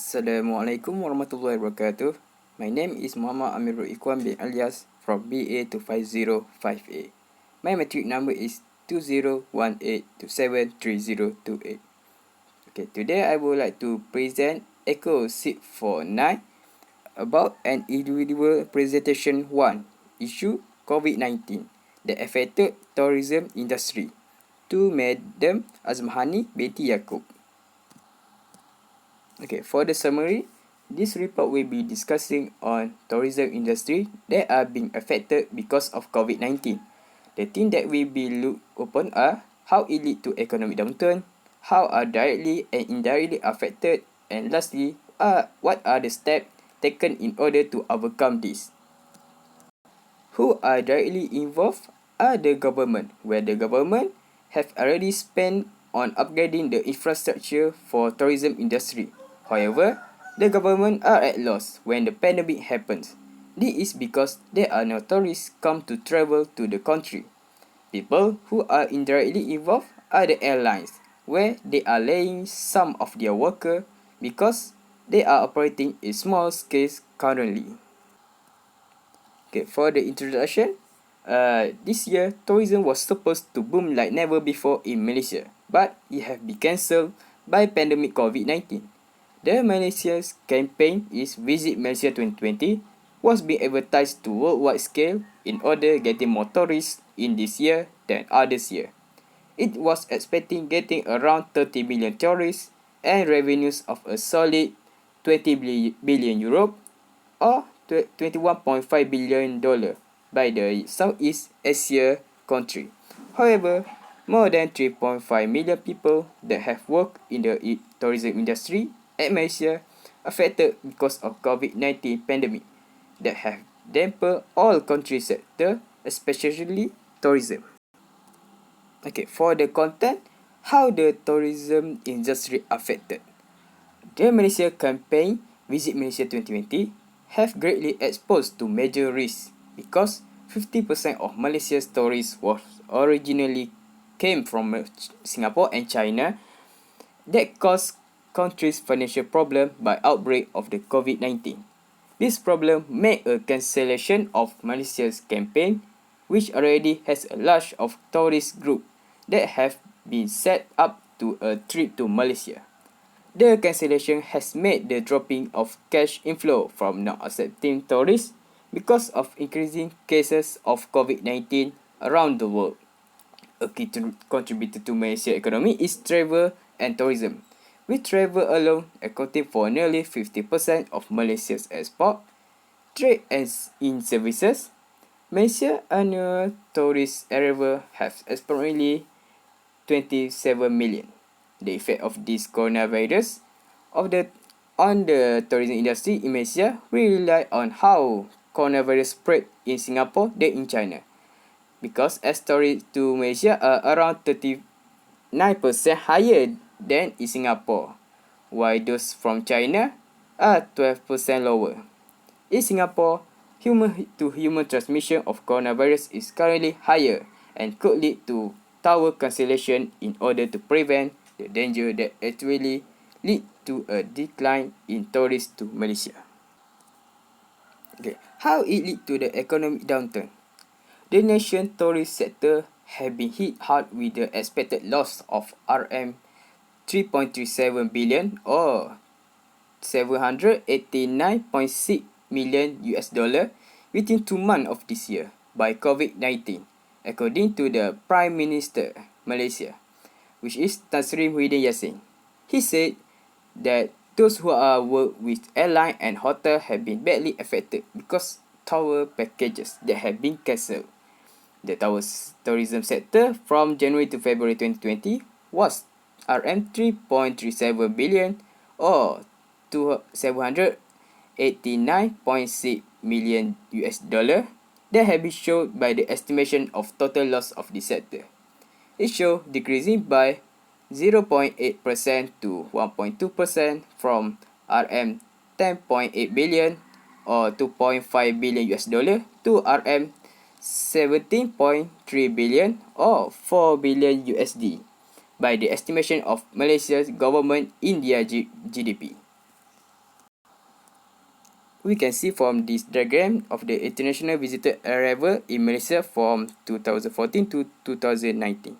Assalamualaikum warahmatullahi wabarakatuh. My name is Muhammad Amirul Ikhwan bin Alias from BA25058. My matric number is 2018273028. Okay, today I would like to present Echo Seat for 9 about an individual presentation 1 issue COVID-19 that affected tourism industry to Madam Azmahani binti Yaakob. Okay, for the summary, this report will be discussing on tourism industry that are being affected because of COVID-19. The things that will be looked upon are how it lead to economic downturn, how are directly and indirectly affected, and lastly, what are the steps taken in order to overcome this. Who are directly involved are the government, where the government have already spent on upgrading the infrastructure for tourism industry. However, the government are at loss when the pandemic happens. This is because there are no tourists come to travel to the country. People who are indirectly involved are the airlines, where they are laying some of their workers because they are operating in small scales currently. Okay, for the introduction, this year tourism was supposed to boom like never before in Malaysia, but it have been cancelled by pandemic COVID-19. The Malaysia's campaign is Visit Malaysia 2020 was being advertised to worldwide scale in order getting more tourists in this year than others year. It was expecting getting around 30 million tourists and revenues of a solid 20 billion euro or $21.5 billion by the Southeast Asia country. However, more than 3.5 million people that have worked in the tourism industry at Malaysia affected because of COVID-19 pandemic that have dampened all country sector, especially tourism. Okay, for the content, how the tourism industry affected. The Malaysia campaign Visit Malaysia 2020 have greatly exposed to major risks because 50% of Malaysia's tourists was originally came from Singapore and China that caused country's financial problem by outbreak of the COVID-19. This problem made a cancellation of Malaysia's campaign, which already has a large of tourist group that have been set up to a trip to Malaysia. The cancellation has made the dropping of cash inflow from non-accepting tourists because of increasing cases of COVID-19 around the world. A key contributor to Malaysia's economy is travel and tourism, with travel alone accounting for nearly 50% of Malaysia's export, trade and in services. Malaysia's annual tourist arrival has approximately 27 million. The effect of this coronavirus on the tourism industry in Malaysia will rely on how coronavirus spread in Singapore than in China, because as tourists to Malaysia are around 39% higher than in Singapore, while those from China are 12% lower. In Singapore, human-to-human transmission of coronavirus is currently higher and could lead to tower cancellation in order to prevent the danger that actually lead to a decline in tourists to Malaysia. Okay, how it lead to the economic downturn? The nation tourist sector have been hit hard with the expected loss of RM 3.37 billion or 789.6 million US dollar within 2 months of this year by COVID-19, according to the Prime Minister Malaysia, which is Tan Sri Muhyiddin Yassin. He said that those who are work with airline and hotel have been badly affected because tour packages that have been cancelled. The tourism sector from January to February 2020 was RM 3.37 billion or 789.6 million US dollar that have been shown by the estimation of total loss of the sector. It showed decreasing by 0.8% to 1.2% from RM 10.8 billion or 2.5 billion US dollar to RM 17.3 billion or 4 billion USD by the estimation of Malaysia's government in their GDP. we can see from this diagram of the international visitor arrival in Malaysia from 2014 to 2019.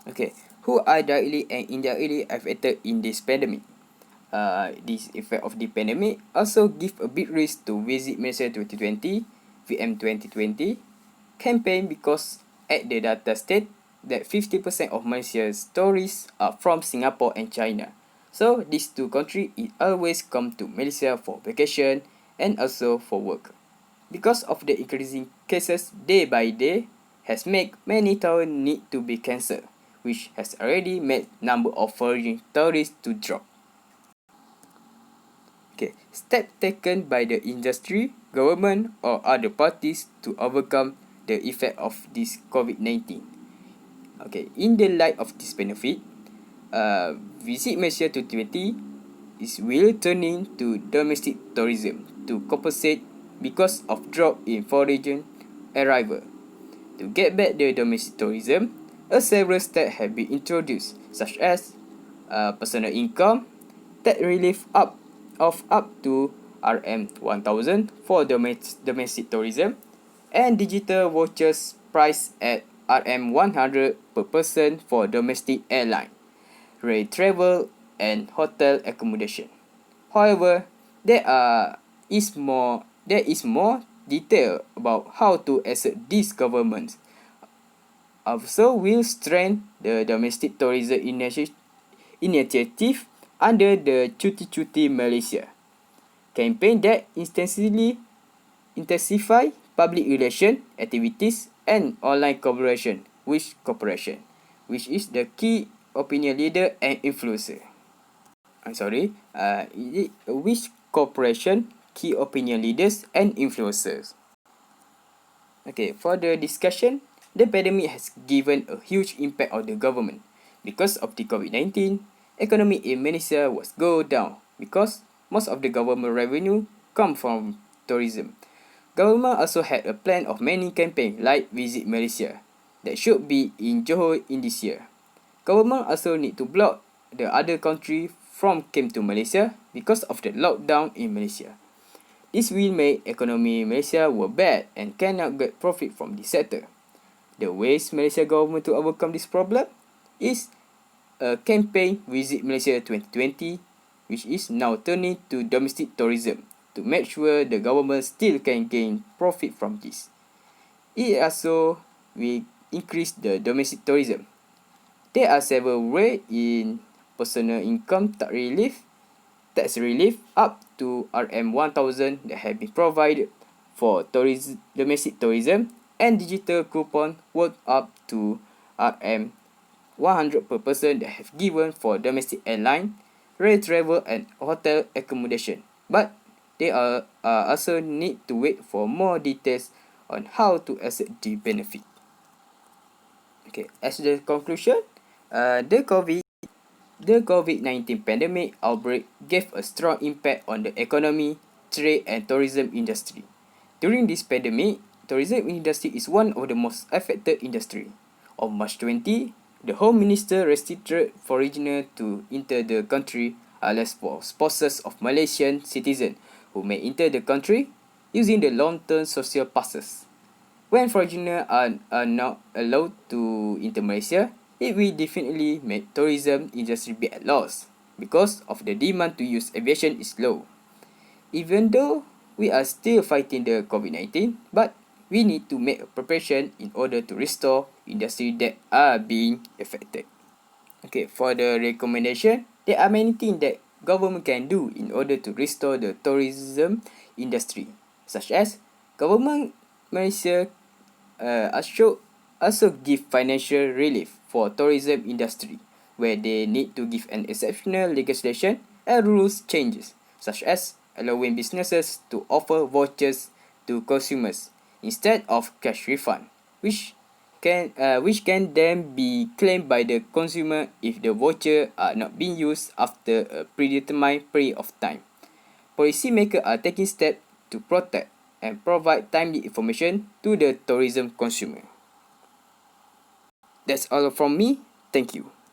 Okay, who are directly and indirectly affected in this pandemic? This effect of the pandemic also give a big risk to Visit Malaysia 2020, VM 2020 campaign because at the data state that 50% of Malaysia's tourists are from Singapore and China. So these two countries it always come to Malaysia for vacation and also for work. Because of the increasing cases day by day has made many tours need to be cancelled, which has already made number of foreign tourists to drop. Okay, steps taken by the industry, government or other parties to overcome the effect of this COVID-19. Okay, in the light of this benefit, Visit Malaysia 2020 is will turning to domestic tourism to compensate because of drop in foreign arrival. To get back the domestic tourism, several steps have been introduced, such as personal income, tax relief up to RM1,000 for domestic tourism, and digital vouchers priced at RM100 per person for domestic airline, rail travel, and hotel accommodation. However, there is more detail about how to assert these governments. Also will strengthen the domestic tourism initiative under the Cuti-Cuti Malaysia campaign that intensify public relation activities and online collaboration with corporation, which is the key opinion leader and influencer. Which corporation, key opinion leaders and influencers. Okay, for the discussion, the pandemic has given a huge impact on the government. Because of the COVID-19, economy in Malaysia was go down because most of the government revenue come from tourism. Government also had a plan of many campaign like Visit Malaysia that should be in Johor in this year. Government also need to block the other country from came to Malaysia because of the lockdown in Malaysia. This will make economy in Malaysia were bad and cannot get profit from this sector. The ways Malaysia government to overcome this problem is a campaign Visit Malaysia 2020, which is now turning to domestic tourism to make sure the government still can gain profit from this. It also will increase the domestic tourism. There are several ways in personal income tax relief up to RM1,000 that have been provided for domestic tourism, and digital coupon worth up to RM100 per person that have given for domestic airline, rail travel and hotel accommodation. But they are also need to wait for more details on how to assess the benefit. Okay, as the conclusion, the COVID-19 pandemic outbreak gave a strong impact on the economy, trade and tourism industry. During this pandemic, tourism industry is one of the most affected industry. On March 20, the Home Minister restricted foreigners to enter the country unless for spouses of Malaysian citizens who may enter the country using the long-term social passes. When foreigners are not allowed to enter Malaysia, it will definitely make tourism industry be at loss because of the demand to use aviation is low. Even though we are still fighting the COVID-19, but we need to make a preparation in order to restore industry that are being affected. Okay, for the recommendation, there are many things that government can do in order to restore the tourism industry, such as government Malaysia also give financial relief for tourism industry, where they need to give an exceptional legislation and rules changes, such as allowing businesses to offer vouchers to consumers instead of cash refund, which can then be claimed by the consumer if the voucher are not being used after a predetermined period of time. Policymakers are taking steps to protect and provide timely information to the tourism consumer. That's all from me. Thank you.